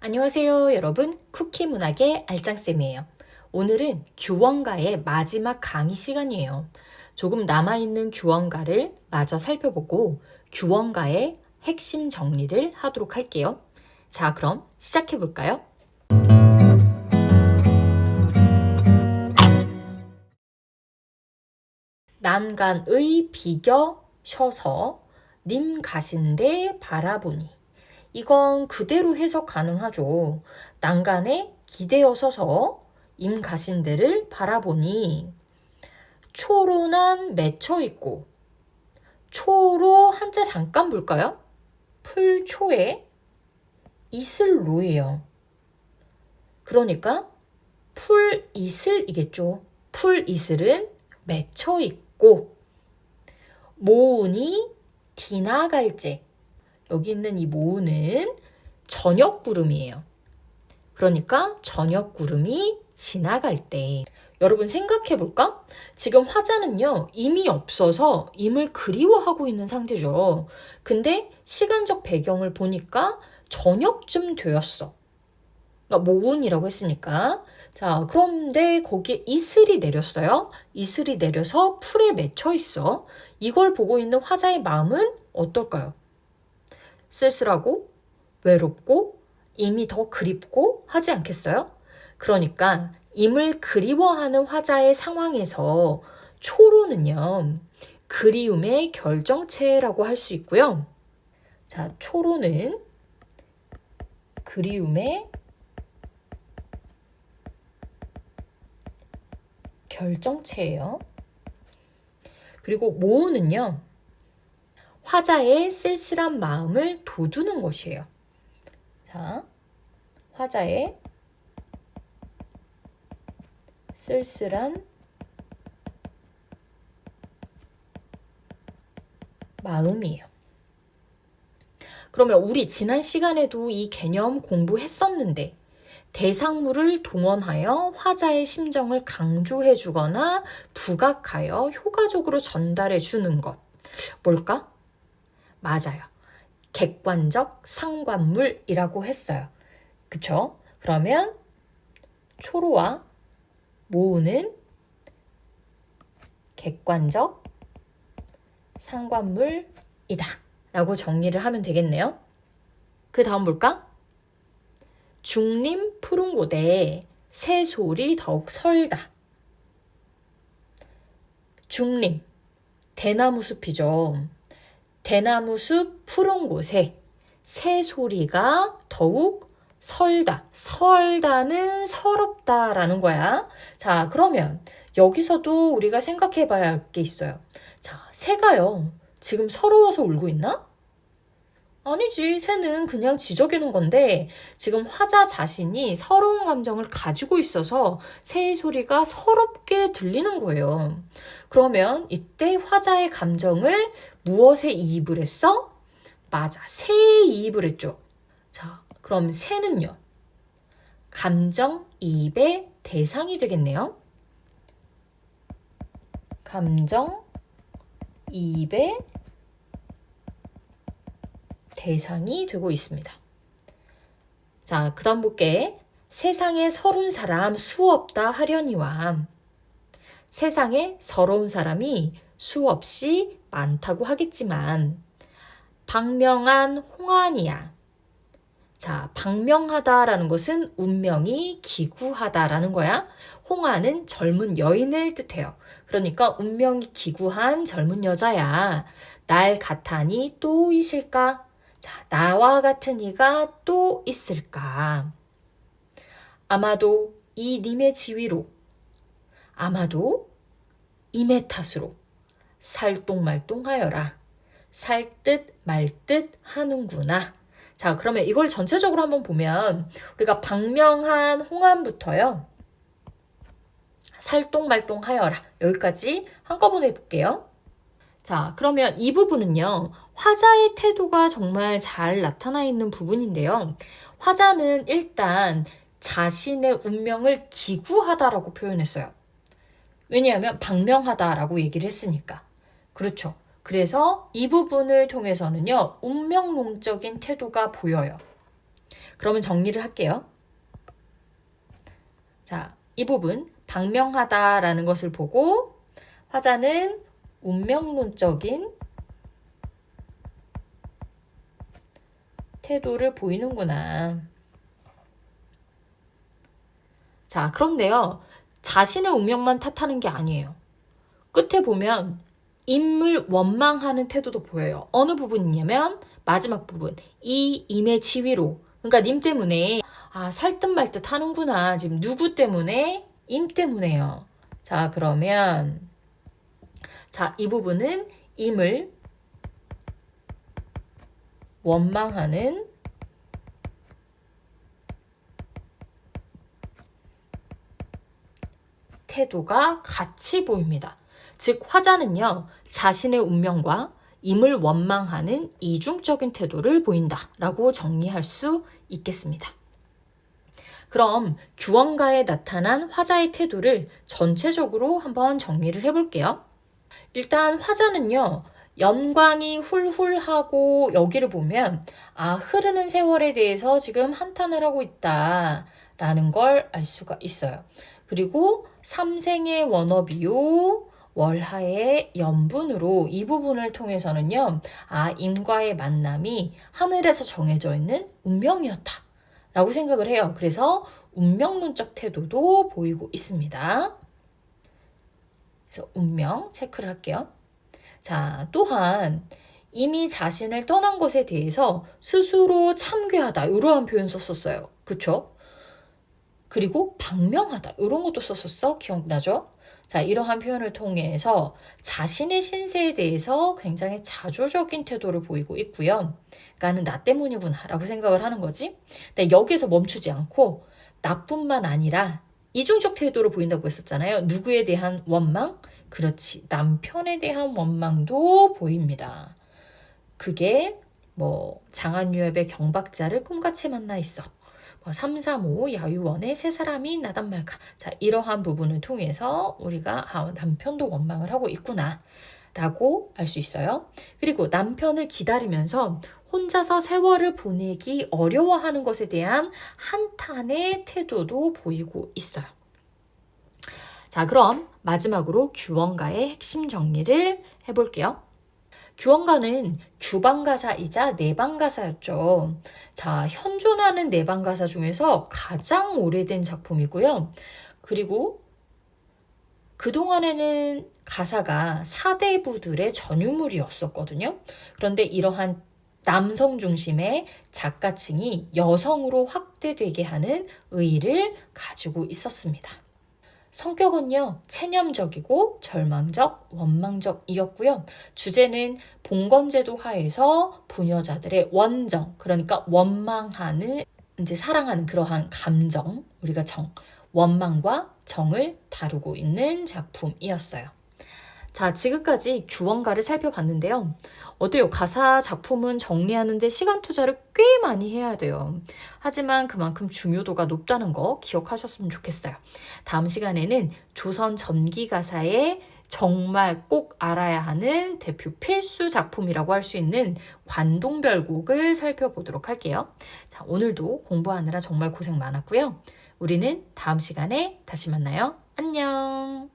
안녕하세요, 여러분. 쿠키 문학의 알짱쌤이에요. 오늘은 규원가의 마지막 강의 시간이에요. 조금 남아있는 규원가를 마저 살펴보고 규원가의 핵심 정리를 하도록 할게요. 자, 그럼 시작해 볼까요? 난간의 비겨셔서 님 가신데 바라보니. 이건 그대로 해석 가능하죠. 난간에 기대어 서서 임 가신 데를 바라보니 초로난 맺혀 있고, 초로 한자 잠깐 볼까요? 풀초에 이슬로예요. 그러니까 풀이슬이겠죠. 풀이슬은 맺혀 있고, 모은이 디나갈제. 여기 있는 이 모은은 저녁 구름이에요. 그러니까 저녁 구름이 지나갈 때. 여러분 생각해 볼까? 지금 화자는요, 임이 없어서 임을 그리워하고 있는 상태죠. 근데 시간적 배경을 보니까 저녁쯤 되었어. 그러니까 모운이라고 했으니까. 자, 그런데 거기에 이슬이 내렸어요. 이슬이 내려서 풀에 맺혀 있어. 이걸 보고 있는 화자의 마음은 어떨까요? 쓸쓸하고 외롭고 임이 더 그립고 하지 않겠어요? 그러니까 임을 그리워하는 화자의 상황에서 초로는요, 그리움의 결정체라고 할 수 있고요. 자, 초로는 그리움의 결정체예요. 그리고 모우는요, 화자의 쓸쓸한 마음을 돋우는 것이에요. 자, 화자의 쓸쓸한 마음이에요. 그러면 우리 지난 시간에도 이 개념 공부했었는데 대상물을 동원하여 화자의 심정을 강조해 주거나 부각하여 효과적으로 전달해 주는 것. 뭘까? 맞아요. 객관적 상관물이라고 했어요. 그쵸? 그러면 초로와 모우는 객관적 상관물이다 라고 정리를 하면 되겠네요. 그 다음 볼까? 중림 푸른 곳에 새소리 더욱 설다. 중림, 대나무 숲이죠. 대나무 숲 푸른 곳에 새소리가 더욱 설다. 설다는 서럽다라는 거야. 자, 그러면 여기서도 우리가 생각해 봐야 할 게 있어요. 자, 새가요, 지금 서러워서 울고 있나? 아니지. 새는 그냥 지저귀는 건데 지금 화자 자신이 서러운 감정을 가지고 있어서 새의 소리가 서럽게 들리는 거예요. 그러면 이때 화자의 감정을 무엇에 이입을 했어? 맞아. 새에 이입을 했죠. 자, 그럼 새는요, 감정 이입의 대상이 되겠네요. 감정 이입의 대상이 되고 있습니다. 자, 그 다음 볼게. 세상에 서른 사람 수없다 하려니와. 세상에 서러운 사람이 수없이 많다고 하겠지만 박명한 홍안이야. 자, 박명하다라는 것은 운명이 기구하다라는 거야. 홍안은 젊은 여인을 뜻해요. 그러니까 운명이 기구한 젊은 여자야. 날 같아니 또 있을까? 자, 나와 같은 이가 또 있을까? 아마도 이 님의 지위로, 아마도 임의 탓으로 살똥말똥하여라. 살 듯 말 듯 하는구나. 자, 그러면 이걸 전체적으로 한번 보면 우리가 박명한 홍안부터요, 살똥말똥하여라. 여기까지 한꺼번에 볼게요. 자, 그러면 이 부분은요, 화자의 태도가 정말 잘 나타나 있는 부분인데요. 화자는 일단 자신의 운명을 기구하다라고 표현했어요. 왜냐하면 박명하다라고 얘기를 했으니까. 그렇죠. 그래서 이 부분을 통해서는요, 운명론적인 태도가 보여요. 그러면 정리를 할게요. 자, 이 부분 방명하다라는 것을 보고 화자는 운명론적인 태도를 보이는구나. 자, 그런데요. 자신의 운명만 탓하는 게 아니에요. 끝에 보면 임을 원망하는 태도도 보여요. 어느 부분이냐면 마지막 부분. 이 임의 지위로. 그러니까 님 때문에 살듯 말듯 하는구나. 지금 누구 때문에? 임 때문에요. 자, 그러면 이 부분은 임을 원망하는 태도가 같이 보입니다. 즉 화자는요. 자신의 운명과 임을 원망하는 이중적인 태도를 보인다라고 정리할 수 있겠습니다. 그럼 규원가에 나타난 화자의 태도를 전체적으로 한번 정리를 해볼게요. 일단 화자는요. 연광이 훌훌하고 여기를 보면 흐르는 세월에 대해서 지금 한탄을 하고 있다라는 걸 알 수가 있어요. 그리고 삼생의 원업이요 월하의 연분으로 이 부분을 통해서는요. 임과의 만남이 하늘에서 정해져 있는 운명이었다 라고 생각을 해요. 그래서 운명론적 태도도 보이고 있습니다. 그래서 운명 체크를 할게요. 자, 또한 이미 자신을 떠난 것에 대해서 스스로 참괴하다 이러한 표현 썼었어요. 그쵸? 그리고 방명하다 이런 것도 썼었어. 기억나죠? 자, 이러한 표현을 통해서 자신의 신세에 대해서 굉장히 자조적인 태도를 보이고 있고요. 그러니까는 나 때문이구나 라고 생각을 하는 거지. 근데 여기서 멈추지 않고 나뿐만 아니라 이중적 태도를 보인다고 했었잖아요. 누구에 대한 원망? 그렇지. 남편에 대한 원망도 보입니다. 그게 장안유엽의 경박자를 꿈같이 만나 있어. 335 야유원에 세 사람이 나단 말까. 자, 이러한 부분을 통해서 우리가 남편도 원망을 하고 있구나 라고 알 수 있어요. 그리고 남편을 기다리면서 혼자서 세월을 보내기 어려워하는 것에 대한 한탄의 태도도 보이고 있어요. 자, 그럼 마지막으로 규원가의 핵심 정리를 해볼게요. 규원가는 규방가사이자 내방가사였죠. 자, 현존하는 내방가사 중에서 가장 오래된 작품이고요. 그리고 그동안에는 가사가 사대부들의 전유물이었었거든요. 그런데 이러한 남성 중심의 작가층이 여성으로 확대되게 하는 의의를 가지고 있었습니다. 성격은요, 체념적이고 절망적, 원망적이었고요. 주제는 봉건제도 하에서 부녀자들의 원정, 그러니까 원망하는, 사랑하는 그러한 감정, 우리가 원망과 정을 다루고 있는 작품이었어요. 자, 지금까지 규원가를 살펴봤는데요. 어때요? 가사 작품은 정리하는데 시간 투자를 꽤 많이 해야 돼요. 하지만 그만큼 중요도가 높다는 거 기억하셨으면 좋겠어요. 다음 시간에는 조선 전기 가사의 정말 꼭 알아야 하는 대표 필수 작품이라고 할 수 있는 관동별곡을 살펴보도록 할게요. 자, 오늘도 공부하느라 정말 고생 많았고요. 우리는 다음 시간에 다시 만나요. 안녕!